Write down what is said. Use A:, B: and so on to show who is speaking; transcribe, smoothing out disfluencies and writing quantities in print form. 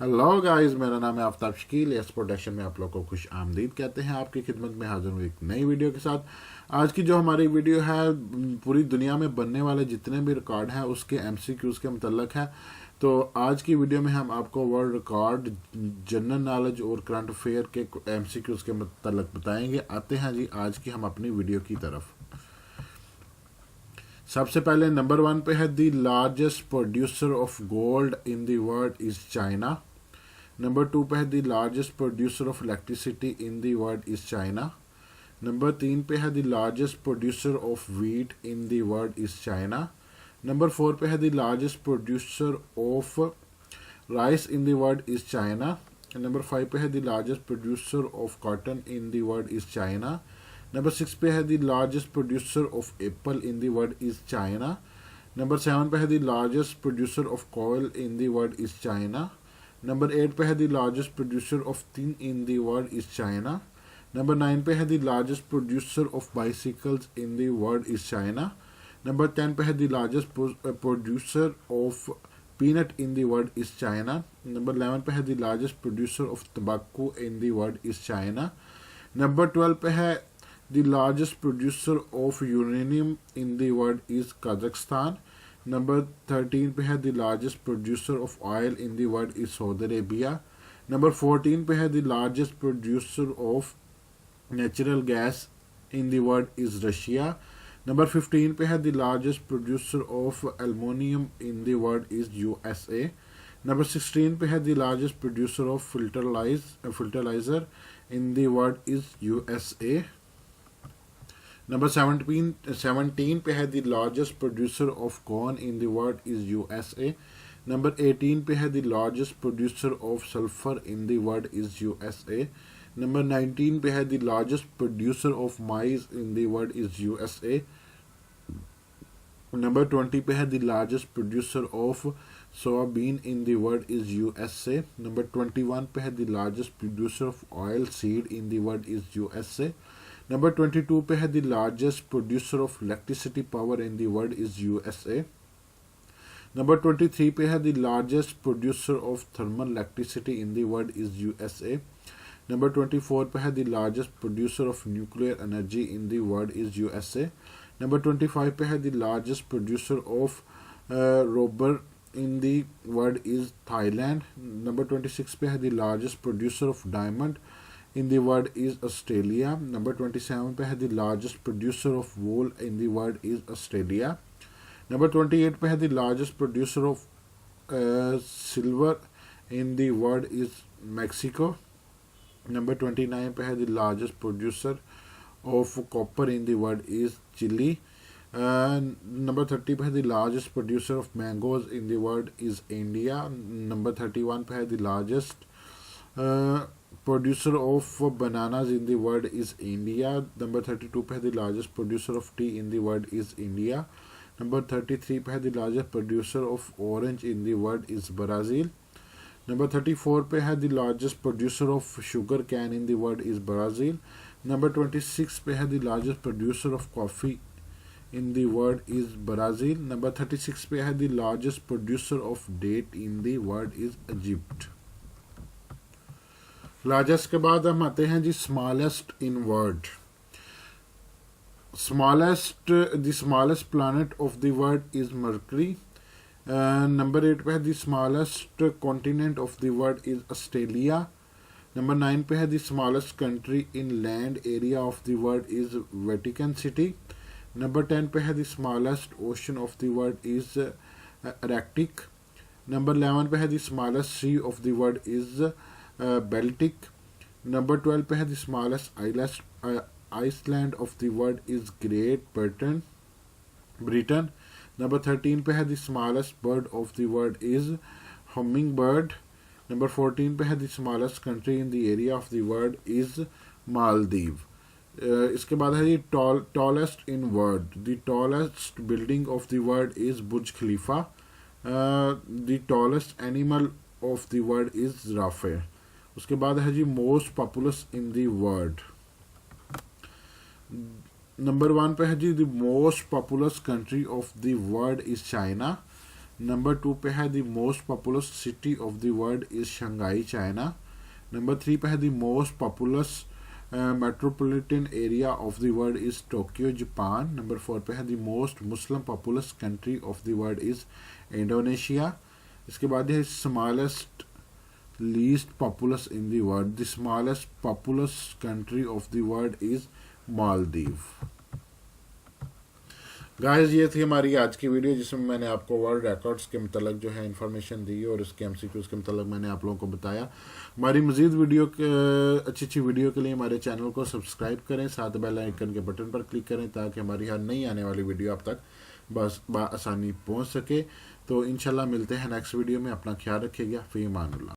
A: Hello guys, मेरा नाम है आफ्ताब शकील। एस प्रोडक्शन में आप लोग को खुश आमदीद कहते हैं। आपकी खिदमत में हाजिर हूँ एक नई वीडियो के साथ। आज की जो हमारी वीडियो है पूरी दुनिया में बनने वाले जितने भी रिकॉर्ड हैं उसके एमसीक्यूज के मुतल्लक है। तो आज की वीडियो में हम आपको वर्ल्ड रिकॉर्ड, जनरल नॉलेज और करंट अफेयर के एमसीक्यूज के मुतल्लक बताएंगे। आते हैं जी आज की हम अपनी वीडियो की तरफ। सबसे पहले नंबर 1 पे है the largest producer of gold in the world is China. Number 2 पे है the largest producer of electricity in the world is China. Number 3 पे है the largest producer of wheat in the world is China. Number 4 पे है the largest producer of rice in the world is China. Number 5 पे है the largest producer of cotton in the world is China. Number 6 पे है the largest producer of apple in the world is China. Number 7 पे है the largest producer of coal in the world is China. Number 8 पे है the largest producer of tin in the world is China. Number 9 पे है the largest producer of bicycles in the world is China. Number 10 पे है the largest producer of peanut in the world is China. Number 11 पे है the largest producer of तंबाकू इन the world is China. Number 12 पे है the largest producer of uranium in the world is Kazakhstan. Number 13 पे है the largest producer of oil in the world is Saudi Arabia. Number 14 पे है the largest producer of natural gas in the world is Russia. Number 15 पे है the largest producer of aluminium in the world is USA. Number 16 पे है the largest producer of fertilizer in the world is USA. Number 17 पे है the largest producer of corn in the world is USA. Number 18 पे है the largest producer of sulfur in the world is USA. Number 19 पे है the largest producer of maize in the world is USA. Number 20 पे है the largest producer of soybean in the world is USA. Number 21 पे है the largest producer of oil seed in the world is USA. Number 22 पे है the largest producer of electricity power in the world is USA. Number 23 पे है the largest producer of thermal electricity in the world is USA. Number 24 पे है the largest producer of nuclear energy in the world is USA. Number 25 पे है the largest producer of rubber in the world is Thailand. Number 26 पे है the largest producer of diamond in the world is Australia. Number 27 पे है the largest producer of wool in the world is Australia. Number 28 पे है the largest producer of silver in the world is Mexico. Number 29 पे है the largest producer of copper in the world is Chile. Number 30 पे है the largest producer of mangoes in the world is India. Number 31 पे है the largest producer of bananas in the world is India. Number 32 पे है the largest producer of tea in the world is India. Number 33 पे है the largest producer of orange in the world is Brazil. Number 34 पे है the largest producer of sugar cane in the world is Brazil. Number 26 पे है the largest producer of coffee in the world is Brazil. Number 36 पे है the largest producer of date in the world is Egypt. Largest के बाद हम आते हैं जी smallest in world. The smallest planet of the world is Mercury. Number 8 पे है the smallest continent of the world is Australia. Number 9 पे है the smallest country in land area of the world is Vatican City. Number 10 पे है the smallest ocean of the world is Arctic. Number 11 पे है the smallest sea of the world is Baltic. Number 12 पे है the smallest island of the world is Great Britain. Number 13 पे है the smallest bird of the world is hummingbird. Number 14 पे है the smallest country in the area of the world is Maldives. इसके बाद है ये tallest in world. The tallest building of the world is Burj Khalifa. The tallest animal of the world is giraffe. उसके बाद है जी most populous in the world. Number 1 पे है जी the most populous country of the world is China. Number 2 پہ ہے the most populous city of the world is Shanghai China. Number 3 پہ ہے the most populous metropolitan area of the world is Tokyo Japan. Number 4 پہ ہے the most Muslim populous country of the world is Indonesia. اس کے بعد ہے smallest list populous in the world. The smallest populous country of the world is Maldives. Guys یہ تھی ہماری آج کی ویڈیو جس میں نے آپ کو ورلڈ ریکارڈز کے متعلق جو ہے انفارمیشن دی اور اس کے MCQs کے متعلق میں نے آپ لوگوں کو بتایا. ہماری مزید ویڈیو اچھی ویڈیو کے لیے ہمارے چینل کو سبسکرائب کریں, ساتھ بیل آئیکن کے بٹن پر کلک کریں تاکہ ہماری ہر نئی آنے والی ویڈیو آپ تک بآسانی پہنچ سکے. تو انشاءاللہ ملتے ہیں نیکسٹ ویڈیو میں. اپنا خیال رکھیے گا. فی امان اللہ.